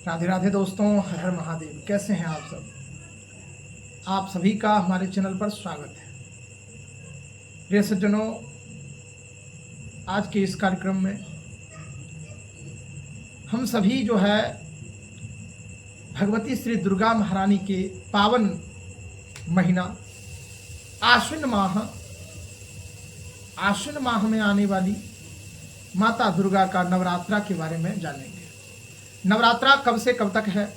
राधे राधे दोस्तों, हर हर महादेव। कैसे हैं आप सब? आप सभी का हमारे चैनल पर स्वागत है। प्रिय सज्जनों, आज के इस कार्यक्रम में हम सभी जो है भगवती श्री दुर्गा महारानी के पावन महीना आश्विन माह में आने वाली माता दुर्गा का नवरात्रा के बारे में जानेंगे। नवरात्रा कब से कब तक है,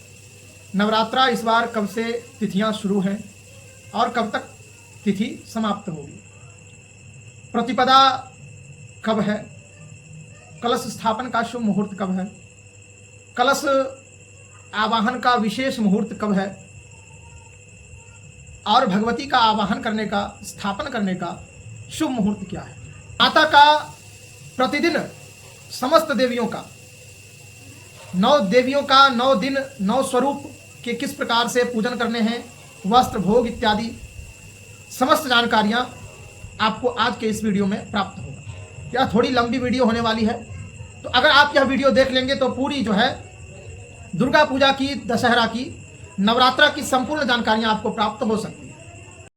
नवरात्रा इस बार कब से तिथियां शुरू हैं और कब तक तिथि समाप्त होगी, प्रतिपदा कब है, कलश स्थापन का शुभ मुहूर्त कब है, कलश आवाहन का विशेष मुहूर्त कब है और भगवती का आवाहन करने का, स्थापन करने का शुभ मुहूर्त क्या है। माता का प्रतिदिन समस्त देवियों का 9 देवियों का 9 दिन 9 स्वरूप के किस प्रकार से पूजन करने हैं, वस्त्र भोग इत्यादि समस्त जानकारियां आपको आज के इस वीडियो में प्राप्त होगा। यह थोड़ी लंबी वीडियो होने वाली है, तो अगर आप यह वीडियो देख लेंगे तो पूरी जो है दुर्गा पूजा की, दशहरा की, नवरात्रा की संपूर्ण जानकारियां आपको प्राप्त हो सकती है।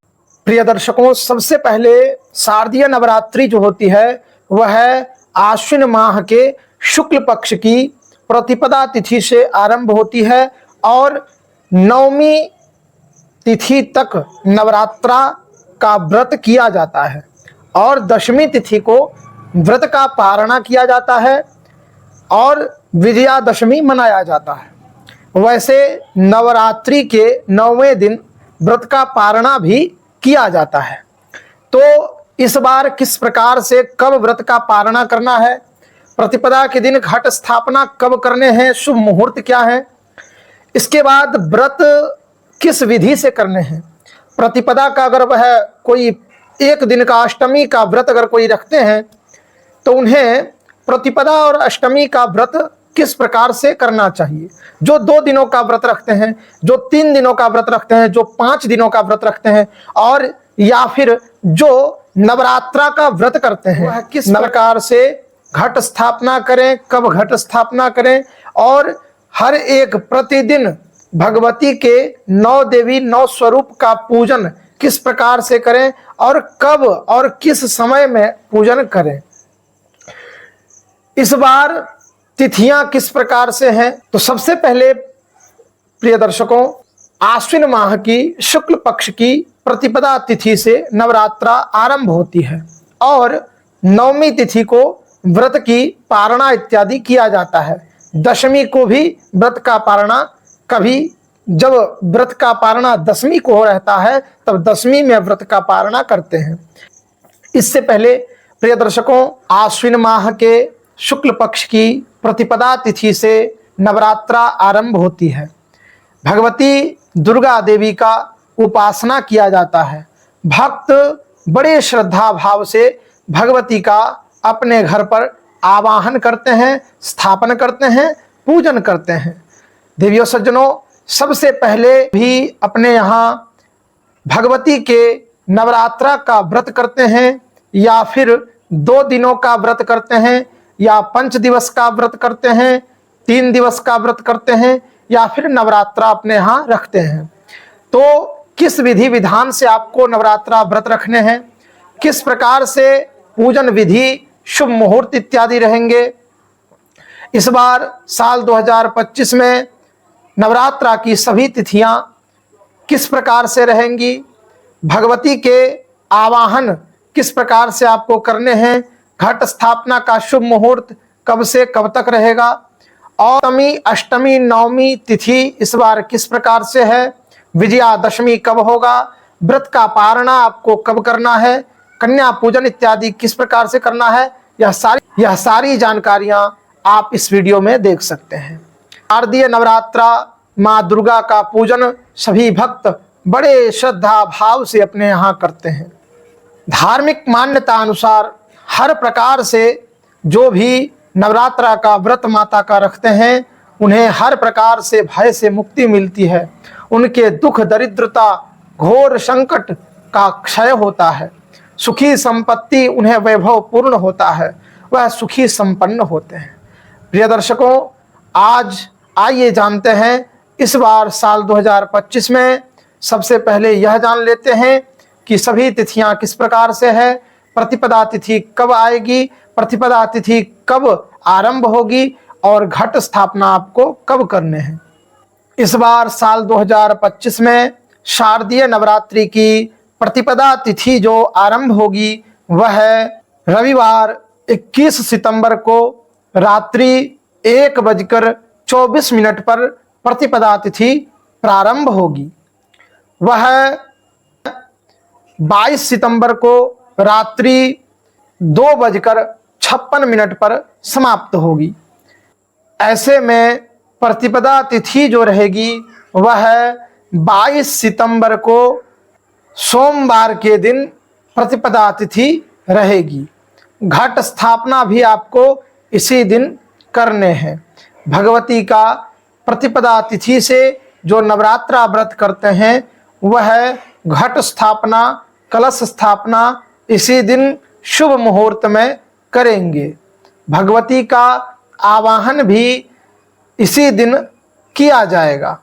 प्रिय दर्शकों, सबसे पहले शारदीय नवरात्रि जो होती है वह है आश्विन माह के शुक्ल पक्ष की प्रतिपदा तिथि से आरंभ होती है और 9वीं तिथि तक नवरात्रा का व्रत किया जाता है और 10वीं तिथि को व्रत का पारणा किया जाता है और विजयादशमी मनाया जाता है। वैसे नवरात्रि के 9वें दिन व्रत का पारणा भी किया जाता है। तो इस बार किस प्रकार से कब व्रत का पारणा करना है, प्रतिपदा के दिन घट स्थापना कब करने हैं, शुभ मुहूर्त क्या है, इसके बाद व्रत किस विधि से करने हैं, प्रतिपदा का अगर वह कोई एक दिन का अष्टमी का व्रत अगर कोई रखते हैं तो उन्हें प्रतिपदा और अष्टमी का व्रत किस प्रकार से करना चाहिए। जो 2 दिनों का व्रत रखते हैं, जो 3 दिनों का व्रत रखते हैं, जो 5 दिनों का व्रत रखते हैं और या फिर जो नवरात्रा का व्रत करते हैं, वह किस प्रकार से घट स्थापना करें, कब घट स्थापना करें और हर एक प्रतिदिन भगवती के 9 देवी 9 स्वरूप का पूजन किस प्रकार से करें और कब और किस समय में पूजन करें। इस बार तिथियां किस प्रकार से हैं, तो सबसे पहले प्रिय दर्शकों, आश्विन माह की शुक्ल पक्ष की प्रतिपदा तिथि से नवरात्रा आरंभ होती है और 9वीं तिथि को व्रत की पारणा इत्यादि किया जाता है। 10वीं को भी व्रत का पारणा, कभी जब व्रत का पारणा 10वीं को रहता है तब 10वीं में व्रत का पारणा करते हैं। इससे पहले प्रिय दर्शकों, आश्विन माह के शुक्ल पक्ष की प्रतिपदा तिथि से नवरात्रा आरंभ होती है। भगवती दुर्गा देवी का उपासना किया जाता है। भक्त बड़े श्रद्धा भाव से भगवती का अपने घर पर आवाहन करते हैं, स्थापन करते हैं, पूजन करते हैं। देवियों सज्जनों, सबसे पहले भी अपने यहाँ भगवती के नवरात्रा का व्रत करते हैं या फिर 2 दिनों का व्रत करते हैं या 5 दिवस का व्रत करते हैं, 3 दिवस का व्रत करते हैं या फिर नवरात्रा अपने यहाँ रखते हैं। तो किस विधि विधान से आपको नवरात्रा व्रत रखने हैं, किस प्रकार से पूजन विधि, शुभ मुहूर्त इत्यादि रहेंगे। इस बार साल 2025 में नवरात्रा की सभी तिथियां किस प्रकार से रहेंगी, भगवती के आवाहन किस प्रकार से आपको करने हैं, घट स्थापना का शुभ मुहूर्त कब से कब तक रहेगा और अष्टमी 9वीं तिथि इस बार किस प्रकार से है, विजयादशमी कब होगा, व्रत का पारणा आपको कब करना है, कन्या पूजन इत्यादि किस प्रकार से करना है, यह सारी जानकारियां आप इस वीडियो में देख सकते हैं। शारदीय नवरात्रा माँ दुर्गा का पूजन सभी भक्त बड़े श्रद्धा भाव से अपने यहाँ करते हैं। धार्मिक मान्यता अनुसार हर प्रकार से जो भी नवरात्रा का व्रत माता का रखते हैं उन्हें हर प्रकार से भय से मुक्ति मिलती है। उनके दुख दरिद्रता घोर संकट का क्षय होता है, सुखी संपत्ति उन्हें वैभव पूर्ण होता है, वह सुखी संपन्न होते हैं। प्रिय दर्शकों, आज आइए जानते हैं इस बार साल 2025 में। सबसे पहले यह जान लेते हैं कि सभी तिथियां किस प्रकार से है, प्रतिपदा तिथि कब आएगी, प्रतिपदा तिथि कब आरंभ होगी और घट स्थापना आपको कब करने हैं। इस बार साल 2025 में शारदीय नवरात्रि की प्रतिपदा तिथि जो आरंभ होगी वह रविवार 21 सितंबर को रात्रि 1:24 पर प्रतिपदा तिथि प्रारंभ होगी। वह 22 सितंबर को रात्रि 2:56 पर समाप्त होगी। ऐसे में प्रतिपदा तिथि जो रहेगी वह 22 सितंबर को सोमवार के दिन प्रतिपदा तिथि रहेगी। घट स्थापना भी आपको इसी दिन करने हैं। भगवती का प्रतिपदा तिथि से जो नवरात्रा व्रत करते हैं वह घट स्थापना, कलश स्थापना इसी दिन शुभ मुहूर्त में करेंगे। भगवती का आवाहन भी इसी दिन किया जाएगा।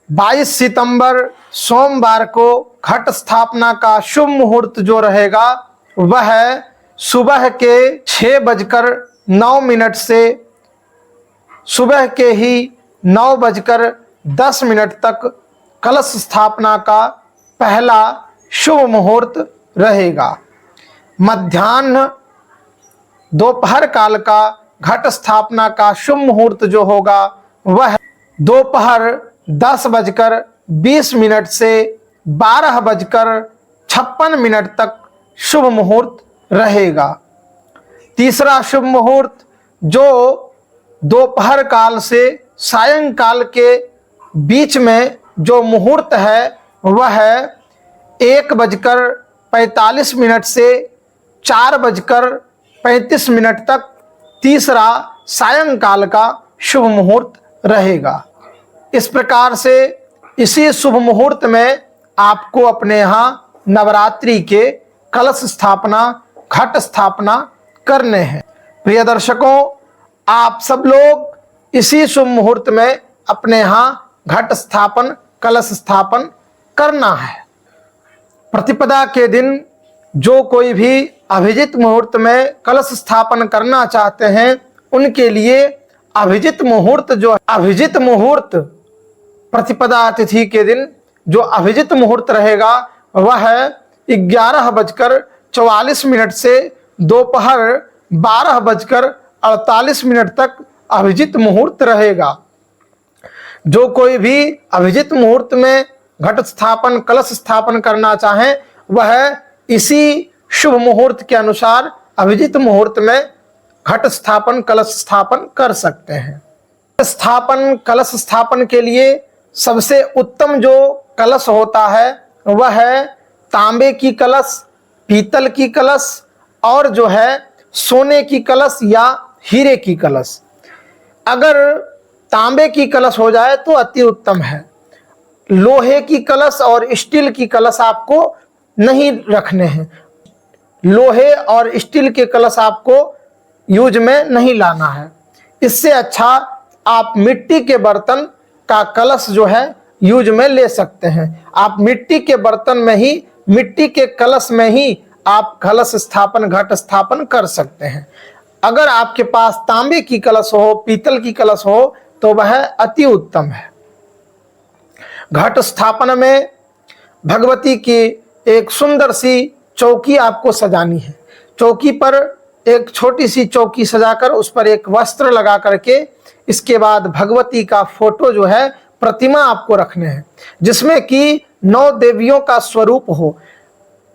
22 सितंबर सोमवार को घट स्थापना का शुभ मुहूर्त जो रहेगा वह सुबह के 6:09 से सुबह के ही 9:10 तक कलश स्थापना का पहला शुभ मुहूर्त रहेगा। मध्याह्न दोपहर काल का घट स्थापना का शुभ मुहूर्त जो होगा वह दोपहर 10:20 से 12:56 तक शुभ मुहूर्त रहेगा। तीसरा शुभ मुहूर्त जो दोपहर काल से सायंकाल के बीच में जो मुहूर्त है वह 1:45 से 4:35 तक तीसरा सायंकाल का शुभ मुहूर्त रहेगा। इस प्रकार से इसी शुभ मुहूर्त में आपको अपने यहाँ नवरात्रि के कलश स्थापना, घट स्थापना करने हैं। प्रिय दर्शकों, आप सब लोग इसी शुभ मुहूर्त में अपने यहाँ घट स्थापन, कलश स्थापन करना है। प्रतिपदा के दिन जो कोई भी अभिजित मुहूर्त में कलश स्थापन करना चाहते हैं उनके लिए अभिजित मुहूर्त प्रतिपदा तिथि के दिन जो अभिजित मुहूर्त रहेगा वह 11:44 से दोपहर 12:48 तक अभिजित मुहूर्त रहेगा। जो कोई भी अभिजित मुहूर्त में घट स्थापन, कलश स्थापन करना चाहें वह इसी शुभ मुहूर्त के अनुसार अभिजित मुहूर्त में घट स्थापन, कलश स्थापन कर सकते हैं। स्थापन, कलश स्थापन के लिए सबसे उत्तम जो कलश होता है वह है तांबे की कलश, पीतल की कलश और जो है सोने की कलश या हीरे की कलश। अगर तांबे की कलश हो जाए तो अति उत्तम है। लोहे की कलश और स्टील की कलश आपको नहीं रखने हैं। लोहे और स्टील के कलश आपको यूज में नहीं लाना है। इससे अच्छा आप मिट्टी के बर्तन का कलश जो है यूज में ले सकते हैं। आप मिट्टी के बर्तन में ही, मिट्टी के कलश में ही आप कलश स्थापन, घट स्थापन कर सकते हैं। अगर आपके पास तांबे की कलश हो, पीतल की कलश हो तो वह अति उत्तम है। घट स्थापन में भगवती की एक सुंदर सी चौकी आपको सजानी है। चौकी पर एक छोटी सी चौकी सजाकर उस पर एक वस्त्र लगा करके इसके बाद भगवती का फोटो जो है, प्रतिमा आपको रखने हैं जिसमें कि 9 देवियों का स्वरूप हो।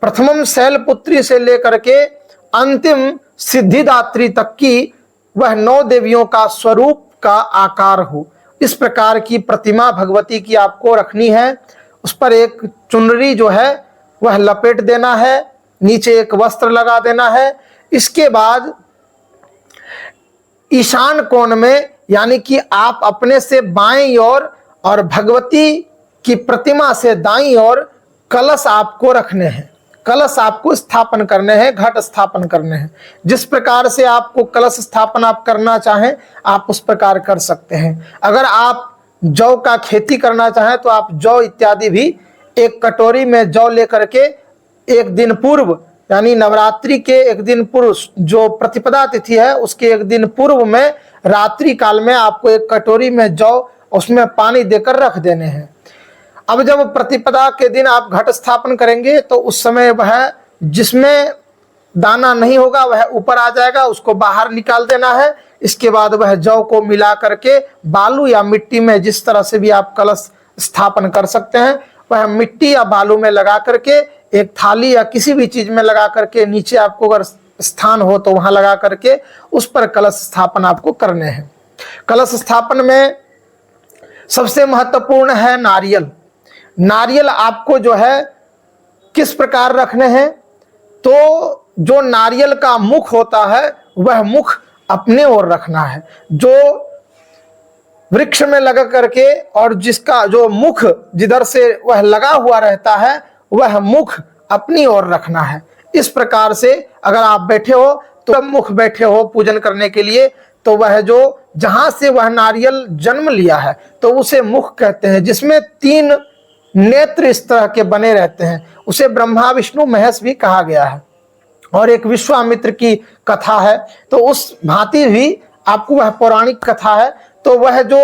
प्रथमम शैलपुत्री से लेकर के अंतिम सिद्धिदात्री तक की वह 9 देवियों का स्वरूप का आकार हो। इस प्रकार की प्रतिमा भगवती की आपको रखनी है। उस पर एक चुनरी जो है वह लपेट देना है, नीचे एक वस्त्र लगा देना है। इसके बाद ईशान कोण में यानी कि आप अपने से बाईं ओर और भगवती की प्रतिमा से दाईं ओर कलश आपको रखने हैं। कलश आपको स्थापन करने हैं, घट स्थापन करने हैं। जिस प्रकार से आपको कलश स्थापन आप करना चाहें आप उस प्रकार कर सकते हैं। अगर आप जौ का खेती करना चाहें तो आप जौ इत्यादि भी एक कटोरी में जौ लेकर के एक दिन पूर्व, यानी नवरात्रि के एक दिन पूर्व, जो प्रतिपदा तिथि है उसके एक दिन पूर्व में रात्रि काल में आपको एक कटोरी में जौ उसमें पानी देकर रख देने हैं। अब जब प्रतिपदा के दिन आप घट स्थापन करेंगे तो उस समय वह जिसमें दाना नहीं होगा वह ऊपर आ जाएगा, उसको बाहर निकाल देना है। इसके बाद वह जौ को मिला करके बालू या मिट्टी में, जिस तरह से भी आप कलश स्थापन कर सकते हैं, वह मिट्टी या बालू में लगा करके एक थाली या किसी भी चीज में लगा करके, नीचे आपको अगर स्थान हो तो वहां लगा करके उस पर कलश स्थापन आपको करने हैं। कलश स्थापन में सबसे महत्वपूर्ण है नारियल। नारियल आपको जो है किस प्रकार रखने हैं, तो जो नारियल का मुख होता है वह मुख अपने ओर रखना है। जो वृक्ष में लगा करके और जिसका जो मुख जिधर से वह लगा हुआ रहता है वह मुख अपनी ओर रखना है। इस प्रकार से अगर आप बैठे हो तो मुख बैठे हो पूजन करने के लिए, तो वह जो जहां से वह नारियल जन्म लिया है तो उसे मुख कहते हैं, जिसमें 3 नेत्र इस तरह के बने रहते हैं। उसे ब्रह्मा विष्णु महेश भी कहा गया है। और एक विश्वामित्र की कथा है, तो उस भांति भी आपको वह पौराणिक कथा है, तो वह जो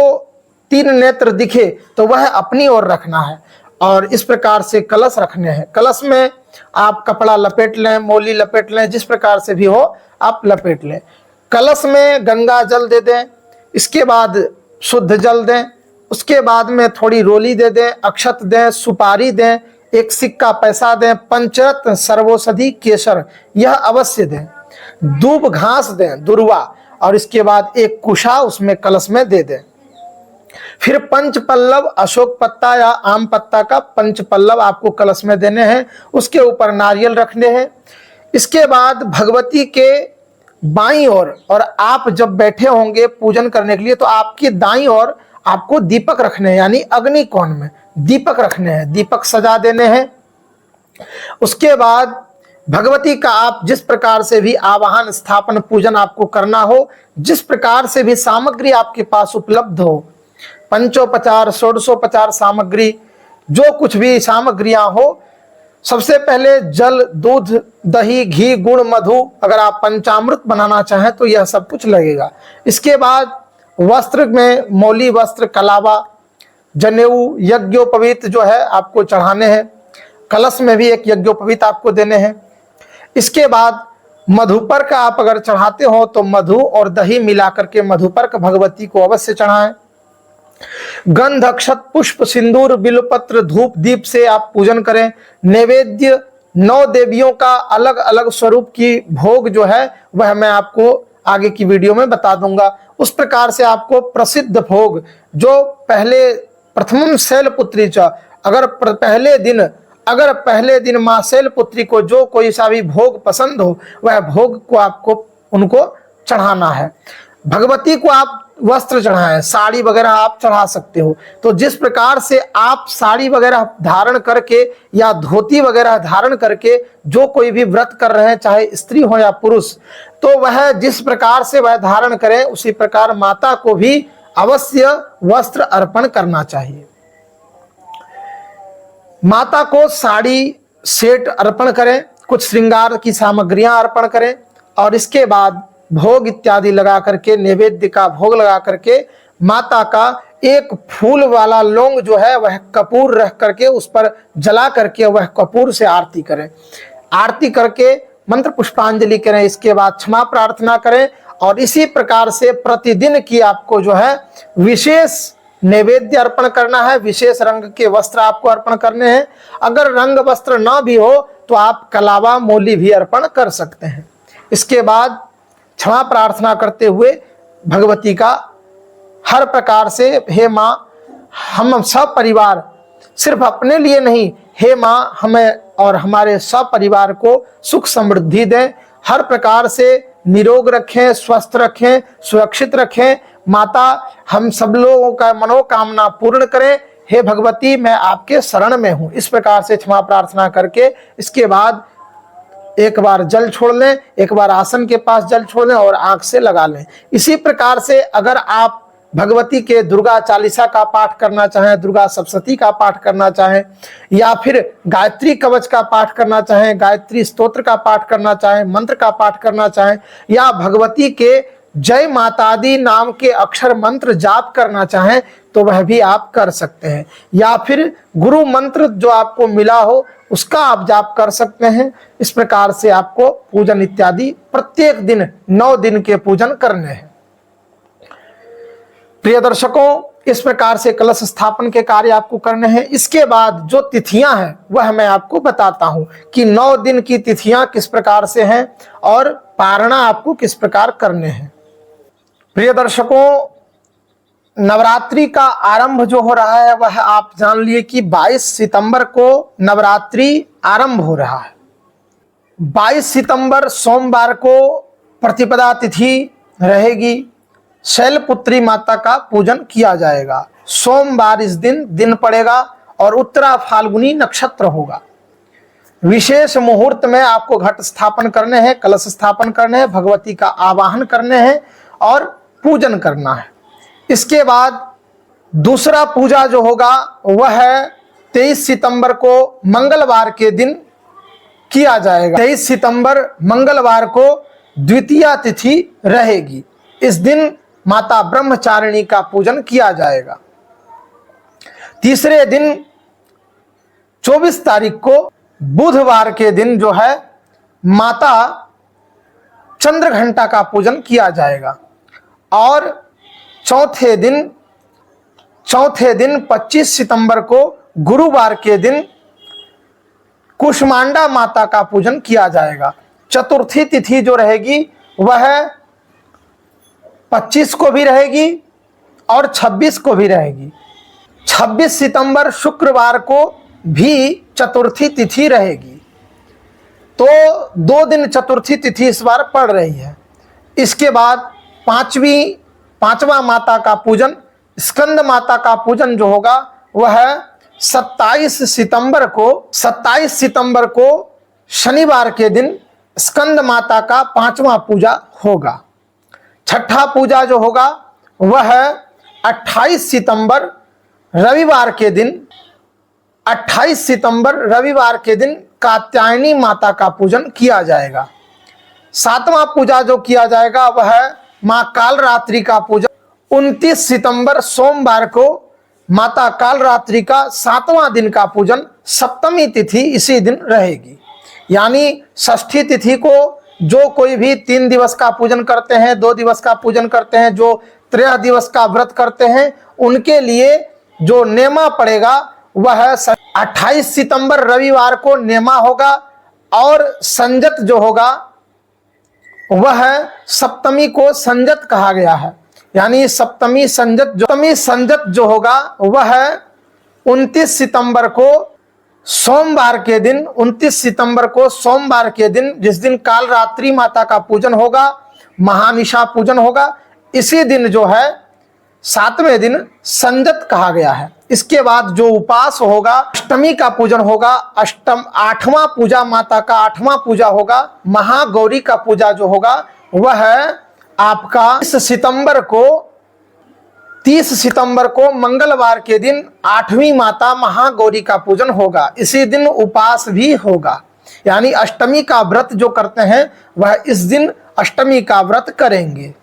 3 नेत्र दिखे तो वह अपनी ओर रखना है। और इस प्रकार से कलश रखने हैं। कलश में आप कपड़ा लपेट लें, मोली लपेट लें, जिस प्रकार से भी हो आप लपेट लें। कलश में गंगा जल दे दें, इसके बाद शुद्ध जल दें, उसके बाद में थोड़ी रोली दे दें, अक्षत दें, सुपारी दें, एक सिक्का पैसा दें, पंचरत्न सर्वौषधि केसर यह अवश्य दें, दूब घास दें, दुर्वा, और इसके बाद एक कुशा उसमें कलश में दे दें। फिर पंच पल्लव अशोक पत्ता या आम पत्ता का पंच पल्लव आपको कलश में देने हैं, उसके ऊपर नारियल रखने हैं। इसके बाद भगवती के बाईं ओर, और आप जब बैठे होंगे पूजन करने के लिए तो आपकी दाईं ओर आपको दीपक रखने हैं, यानी अग्नि कोण में दीपक रखने हैं, दीपक सजा देने हैं। उसके बाद भगवती का आप जिस प्रकार से भी आवाहन स्थापन पूजन आपको करना हो, जिस प्रकार से भी सामग्री आपके पास उपलब्ध हो, पंचोपचार षोडशोपचार सामग्री, जो कुछ भी सामग्रियां हो, सबसे पहले जल, दूध, दही, घी, गुड़, मधु, अगर आप पंचामृत बनाना चाहें तो यह सब कुछ लगेगा। इसके बाद वस्त्र में मौली वस्त्र, कलावा, जनेऊ, यज्ञोपवीत जो है आपको चढ़ाने हैं। कलश में भी एक यज्ञोपवीत आपको देने हैं। इसके बाद मधुपर्क आप अगर चढ़ाते हो तो मधु और दही मिला करके मधुपर्क भगवती को अवश्य चढ़ाएं। गंध, अक्षत, पुष्प, सिंदूर, बिल्वपत्र, धूप, दीप से आप पूजन करें। नैवेद्य 9 देवियों का अलग अलग स्वरूप की भोग जो है वह मैं आपको आगे की वीडियो में बता दूंगा। उस प्रकार से आपको प्रसिद्ध भोग, जो प्रथमम शैलपुत्री च, अगर पहले दिन माँ शैलपुत्री को जो कोई सा भी भोग पसंद हो वह भोग को आपको उनको चढ़ाना है। भगवती को आप वस्त्र चढ़ाएं, साड़ी वगैरह आप चढ़ा सकते हो। तो जिस प्रकार से आप साड़ी वगैरह धारण करके या धोती वगैरह धारण करके जो कोई भी व्रत कर रहे हैं, चाहे स्त्री हो या पुरुष, तो वह जिस प्रकार से वह धारण करें उसी प्रकार माता को भी अवश्य वस्त्र अर्पण करना चाहिए। माता को साड़ी सेट अर्पण करें, कुछ श्रृंगार की सामग्रियां अर्पण करें, और इसके बाद भोग इत्यादि लगा करके, नैवेद्य का भोग लगा करके माता का एक फूल वाला लौंग जो है वह कपूर रख करके उस पर जला करके वह कपूर से आरती करें। आरती करके मंत्र पुष्पांजलि करें। इसके बाद क्षमा प्रार्थना करें, और इसी प्रकार से प्रतिदिन की आपको जो है विशेष नैवेद्य अर्पण करना है। विशेष रंग के वस्त्र आपको अर्पण करने हैं। अगर रंग वस्त्र न भी हो तो आप कलावा, मोली भी अर्पण कर सकते हैं। इसके बाद क्षमा प्रार्थना करते हुए भगवती का हर प्रकार से, हे माँ, हम सब परिवार, सिर्फ अपने लिए नहीं, हे माँ, हमें और हमारे सब परिवार को सुख समृद्धि दें, हर प्रकार से निरोग रखें, स्वस्थ रखें, सुरक्षित रखें। माता, हम सब लोगों का मनोकामना पूर्ण करें। हे भगवती, मैं आपके शरण में हूँ। इस प्रकार से क्षमा प्रार्थना करके इसके बाद एक बार जल छोड़ लें, एक बार आसन के पास जल छोड़ लें और आंख से लगा लें। इसी प्रकार से अगर आप भगवती के दुर्गा चालीसा का पाठ करना चाहें, दुर्गा सप्तशती का पाठ करना चाहें, या फिर गायत्री कवच का पाठ करना चाहें, गायत्री स्तोत्र का पाठ करना चाहें, मंत्र का पाठ करना चाहें, या भगवती के जय मातादी नाम के अक्षर मंत्र जाप करना चाहें तो वह भी आप कर सकते हैं, या फिर गुरु मंत्र जो आपको मिला हो उसका आप जाप कर सकते हैं। इस प्रकार से आपको पूजन इत्यादि प्रत्येक दिन 9 दिन के पूजन करने हैं। प्रिय दर्शकों, इस प्रकार से कलश स्थापन के कार्य आपको करने हैं। इसके बाद जो तिथियां हैं वह मैं आपको बताता हूं कि 9 दिन की तिथियां किस प्रकार से हैं और पारणा आपको किस प्रकार करने हैं। प्रिय दर्शकों, नवरात्रि का आरंभ जो हो रहा है वह आप जान लिए कि 22 सितंबर को नवरात्रि आरंभ हो रहा है। 22 सितंबर सोमवार को प्रतिपदा तिथि रहेगी। शैलपुत्री माता का पूजन किया जाएगा। सोमवार इस दिन पड़ेगा और उत्तरा फाल्गुनी नक्षत्र होगा। विशेष मुहूर्त में आपको घट स्थापन करने हैं, कलश स्थापन करने हैं, भगवती का आवाहन करने हैं और पूजन करना है। इसके बाद दूसरा पूजा जो होगा वह 23 सितंबर को मंगलवार के दिन किया जाएगा। 23 सितंबर मंगलवार को द्वितीया तिथि रहेगी। इस दिन माता ब्रह्मचारिणी का पूजन किया जाएगा। तीसरे दिन 24 तारीख को बुधवार के दिन जो है माता चंद्रघंटा का पूजन किया जाएगा। और चौथे दिन 25 सितंबर को गुरुवार के दिन कुष्मांडा माता का पूजन किया जाएगा। चतुर्थी तिथि जो रहेगी वह 25 को भी रहेगी और 26 को भी रहेगी। 26 सितंबर शुक्रवार को भी चतुर्थी तिथि रहेगी। तो 2 दिन चतुर्थी तिथि इस बार पड़ रही है। इसके बाद पांचवा माता का पूजन, स्कंद माता का पूजन जो होगा वह 27 सितंबर को शनिवार के दिन स्कंद माता का 5वां पूजा होगा। छठा पूजा जो होगा वह 28 सितंबर रविवार के दिन कात्यायनी माता का पूजन किया जाएगा। 7वां पूजा जो किया जाएगा वह मां कालरात्रि का पूजन 29 सितंबर सोमवार को माता कालरात्रि का 7वां दिन का पूजन, सप्तमी तिथि इसी दिन रहेगी। यानी षष्ठी तिथि को जो कोई भी 3 दिवस का पूजन करते हैं, 2 दिवस का पूजन करते हैं, जो 13 दिवस का व्रत करते हैं, उनके लिए जो नेमा पड़ेगा वह 28 सितंबर रविवार को नेमा होगा। और संजत जो होगा वह सप्तमी को संजत कहा गया है। यानी सप्तमी संजत जो होगा वह 29 सितंबर को सोमवार के दिन जिस दिन कालरात्रि माता का पूजन होगा, महानिशा पूजन होगा, इसी दिन जो है 7वें दिन संजत कहा गया है। इसके बाद जो उपास होगा, अष्टमी का पूजन होगा। 8वां पूजा माता का 8वां पूजा होगा। महागौरी का पूजा जो होगा वह आपका 30 सितंबर को मंगलवार के दिन 8वीं माता महागौरी का पूजन होगा। इसी दिन उपास भी होगा। यानी अष्टमी का व्रत जो करते हैं वह इस दिन अष्टमी का व्रत करेंगे।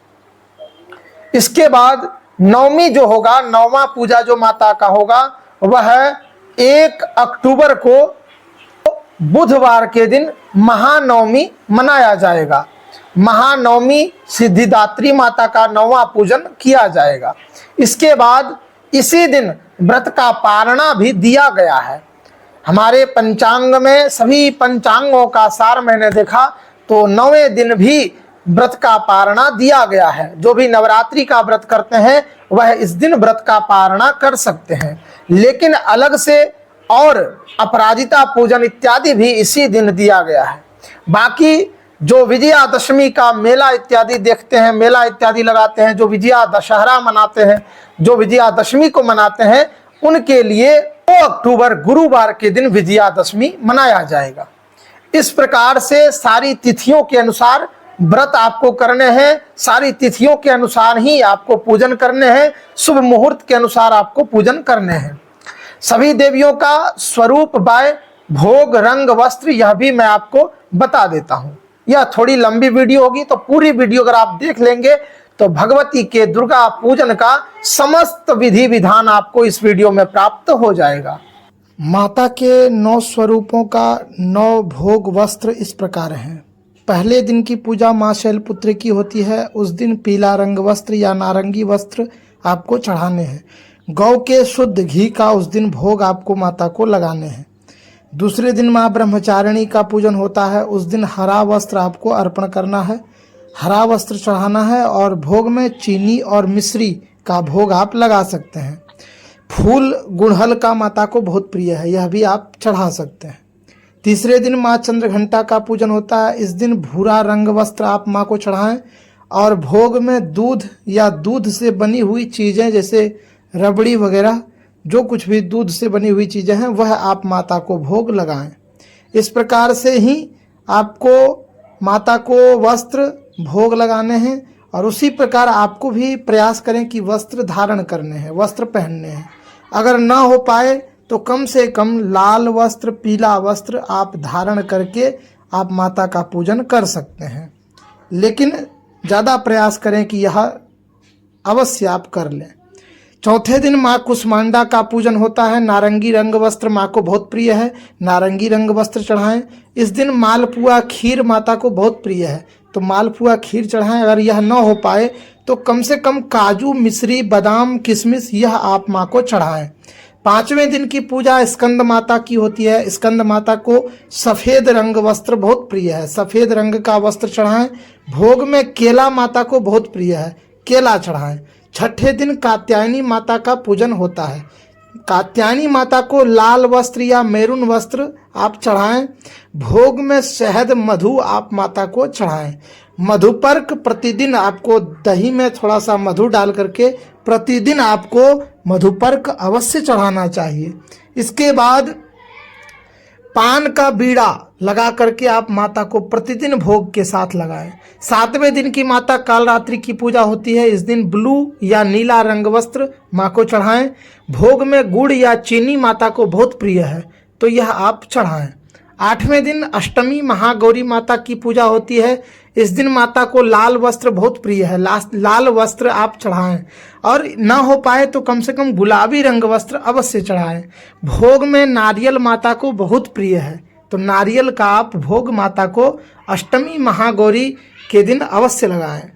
इसके बाद नवमी जो होगा, 9वां पूजा जो माता का होगा वह 1 अक्टूबर को बुधवार के दिन महानवमी मनाया जाएगा। महानवमी सिद्धिदात्री माता का 9वां पूजन किया जाएगा। इसके बाद इसी दिन व्रत का पारणा भी दिया गया है। हमारे पंचांग में सभी पंचांगों का सार मैंने देखा तो 9वें दिन भी व्रत का पारणा दिया गया है। जो भी नवरात्रि का व्रत करते हैं वह इस दिन व्रत का पारणा कर सकते हैं। लेकिन अलग से और अपराजिता पूजन इत्यादि भी इसी दिन दिया गया है। बाकी जो विजयादशमी का मेला इत्यादि देखते हैं, मेला इत्यादि लगाते हैं, जो विजया दशहरा मनाते हैं, जो विजयादशमी को मनाते हैं, उनके लिए 2 अक्टूबर गुरुवार के दिन विजयादशमी मनाया जाएगा। इस प्रकार से सारी तिथियों के अनुसार व्रत आपको करने हैं, सारी तिथियों के अनुसार ही आपको पूजन करने हैं, शुभ मुहूर्त के अनुसार आपको पूजन करने हैं। सभी देवियों का स्वरूप, बाय भोग, रंग, वस्त्र यह भी मैं आपको बता देता हूं। यह थोड़ी लंबी वीडियो होगी, तो पूरी वीडियो अगर आप देख लेंगे तो भगवती के दुर्गा पूजन का समस्त विधि विधान आपको इस वीडियो में प्राप्त हो जाएगा। माता के 9 स्वरूपों का 9 भोग वस्त्र इस प्रकार हैं। पहले दिन की पूजा मां शैलपुत्री की होती है। उस दिन पीला रंग वस्त्र या नारंगी वस्त्र आपको चढ़ाने हैं। गौ के शुद्ध घी का उस दिन भोग आपको माता को लगाने हैं। दूसरे दिन मां ब्रह्मचारिणी का पूजन होता है। उस दिन हरा वस्त्र आपको अर्पण करना है, हरा वस्त्र चढ़ाना है और भोग में चीनी और मिश्री का भोग आप लगा सकते हैं। फूल गुड़हल का माता को बहुत प्रिय है, यह भी आप चढ़ा सकते हैं। तीसरे दिन मां चंद्रघंटा का पूजन होता है। इस दिन भूरा रंग वस्त्र आप मां को चढ़ाएं और भोग में दूध या दूध से बनी हुई चीज़ें जैसे रबड़ी वगैरह, जो कुछ भी दूध से बनी हुई चीज़ें हैं वह आप माता को भोग लगाएं। इस प्रकार से ही आपको माता को वस्त्र भोग लगाने हैं और उसी प्रकार आपको भी प्रयास करें कि वस्त्र धारण करने हैं, वस्त्र पहनने हैं। अगर ना हो पाए तो कम से कम लाल वस्त्र, पीला वस्त्र आप धारण करके आप माता का पूजन कर सकते हैं, लेकिन ज़्यादा प्रयास करें कि यह अवश्य आप कर लें। चौथे दिन माँ कुष्मांडा का पूजन होता है। नारंगी रंग वस्त्र माँ को बहुत प्रिय है, नारंगी रंग वस्त्र चढ़ाएं। इस दिन मालपुआ खीर माता को बहुत प्रिय है, तो मालपुआ खीर चढ़ाएं। अगर यह न हो पाए तो कम से कम काजू, मिश्री, बादाम, किशमिश यह आप माँ को चढ़ाएं। पांचवें दिन की पूजा स्कंद माता की होती है। स्कंद माता को सफ़ेद रंग वस्त्र बहुत प्रिय है, सफ़ेद रंग का वस्त्र चढ़ाएं। भोग में केला माता को बहुत प्रिय है, केला चढ़ाएं। छठे दिन कात्यायनी माता का पूजन होता है। कात्यायनी माता को लाल वस्त्र या मैरून वस्त्र आप चढ़ाएं। भोग में शहद, मधु आप माता को चढ़ाएं। मधुपर्क प्रतिदिन आपको दही में थोड़ा सा मधु डाल करके प्रतिदिन आपको मधुपर्क अवश्य चढ़ाना चाहिए। इसके बाद पान का बीड़ा लगा करके आप माता को प्रतिदिन भोग के साथ लगाएं। 7वें दिन की माता कालरात्रि की पूजा होती है। इस दिन ब्लू या नीला रंग वस्त्र माँ को चढ़ाएं। भोग में गुड़ या चीनी माता को बहुत प्रिय है, तो यह आप चढ़ाएं। 8वें दिन अष्टमी महागौरी माता की पूजा होती है। इस दिन माता को लाल वस्त्र बहुत प्रिय है, लाल वस्त्र आप चढ़ाएं और ना हो पाए तो कम से कम गुलाबी रंग वस्त्र अवश्य चढ़ाएं। भोग में नारियल माता को बहुत प्रिय है, तो नारियल का आप भोग माता को अष्टमी महागौरी के दिन अवश्य लगाएं।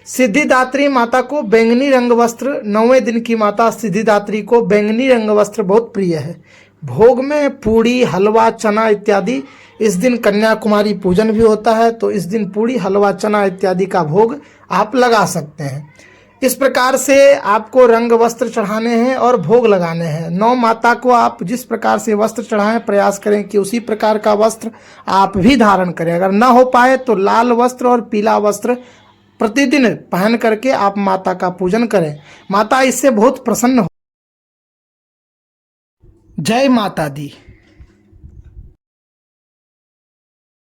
सिद्धिदात्री माता को बैंगनी रंग वस्त्र, 9वें दिन की माता सिद्धिदात्री को बैंगनी रंग वस्त्र बहुत प्रिय है। भोग में पूड़ी, हलवा, चना इत्यादि। इस दिन कन्याकुमारी पूजन भी होता है, तो इस दिन पूड़ी, हलवा, चना इत्यादि का भोग आप लगा सकते हैं। इस प्रकार से आपको रंग वस्त्र चढ़ाने हैं और भोग लगाने हैं। 9 माता को आप जिस प्रकार से वस्त्र चढ़ाएं, प्रयास करें कि उसी प्रकार का वस्त्र आप भी धारण करें। अगर ना हो पाए तो लाल वस्त्र और पीला वस्त्र प्रतिदिन पहन करके आप माता का पूजन करें। माता इससे बहुत प्रसन्न हो। जय माता दी।